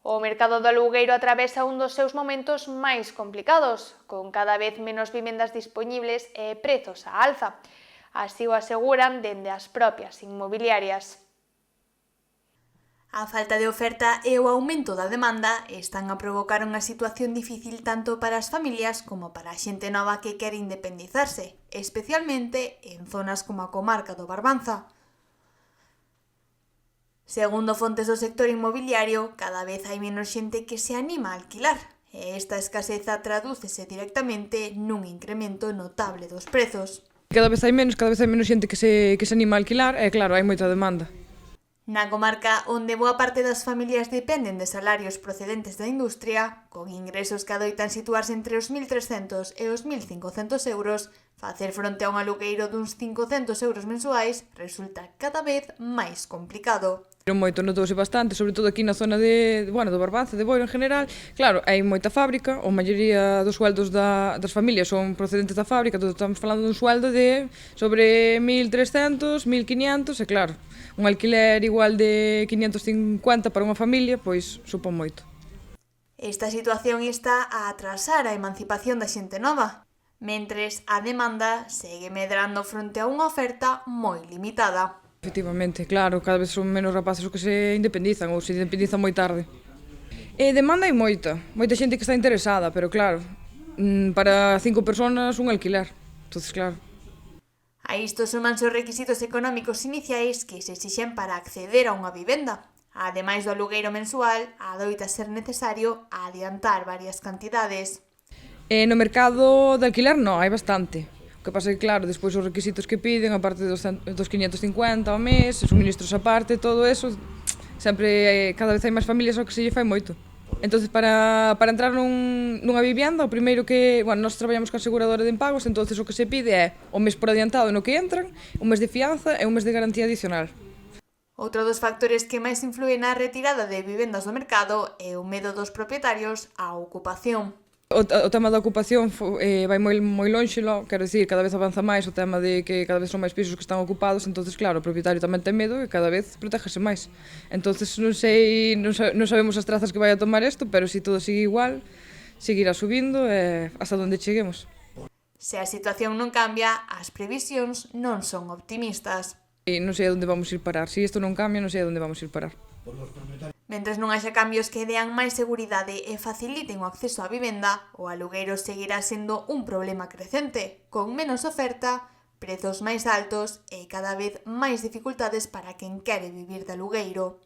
O mercado do alugueiro atravesa un dos seus momentos máis complicados, con cada vez menos vivendas dispoñibles e prezos á alza. Así o aseguran dende as propias inmobiliarias. A falta de oferta e o aumento da demanda están a provocar unha situación difícil tanto para as familias como para a xente nova que quere independizarse, especialmente en zonas como a comarca do Barbanza. Segundo fontes do sector inmobiliario, cada vez hai menos xente que se anima a alquilar, e esta escaseza tradúcese directamente nun incremento notable dos prezos. Cada vez hai menos xente que se anima a alquilar e, claro, hai moita demanda. Na comarca onde boa parte das familias dependen de salarios procedentes da industria, con ingresos que adoitan situarse entre os 1.300 e os 1.500 euros, facer fronte a un alugueiro duns 500 euros mensuais resulta cada vez máis complicado. Pero moito, notouse bastante, sobre todo aquí na zona do Barbanza, de Boiro en general. Claro, hai moita fábrica, a maioría dos sueldos das familias son procedentes da fábrica, entón estamos falando dun sueldo de sobre 1.300, 1.500, e claro, un alquiler igual de 550 para unha familia, pois supón moito. Esta situación está a atrasar a emancipación da xente nova, mentres a demanda segue medrando fronte a unha oferta moi limitada. Efectivamente, claro, cada vez son menos rapaces os que se independizan ou se independizan moi tarde. E demanda hai moita xente que está interesada, pero claro, para 5 personas un alquiler, entonces claro. A isto sumanse os requisitos económicos iniciais que se exixen para acceder a unha vivenda. Ademais do alugueiro mensual, adoita ser necesario adiantar varias cantidades. No mercado de alquiler non, hai bastante. O que pasa é que, claro, despois os requisitos que piden, a parte dos 550 ao mes, suministros a parte, todo eso, sempre cada vez hai máis familias ao que se lle fai moito. Entonces, para entrar nunha vivenda, o primeiro que, nós traballamos con aseguradora de impagos, entonces o que se pide é o mes por adiantado no que entran, un mes de fianza e un mes de garantía adicional. Outro dos factores que máis influen na retirada de vivendas do mercado é o medo dos propietarios á ocupación. O tema da ocupación vai moi lonxe, quero dicir, cada vez avanza máis o tema de que cada vez son máis pisos que están ocupados, entonces claro, o propietario tamén ten medo e cada vez protégese máis. Entonces non sabemos as trazas que vai a tomar isto, pero se todo sigue igual, seguirá subindo hasta onde cheguemos. Se a situación non cambia, as previsións non son optimistas. E non sei a onde vamos ir parar. Se isto non cambia, non sei a onde vamos ir parar. Mentres non haxa cambios que dean máis seguridade e faciliten o acceso á vivenda, o alugueiro seguirá sendo un problema crecente, con menos oferta, prezos máis altos e cada vez máis dificultades para quen quere vivir de alugueiro.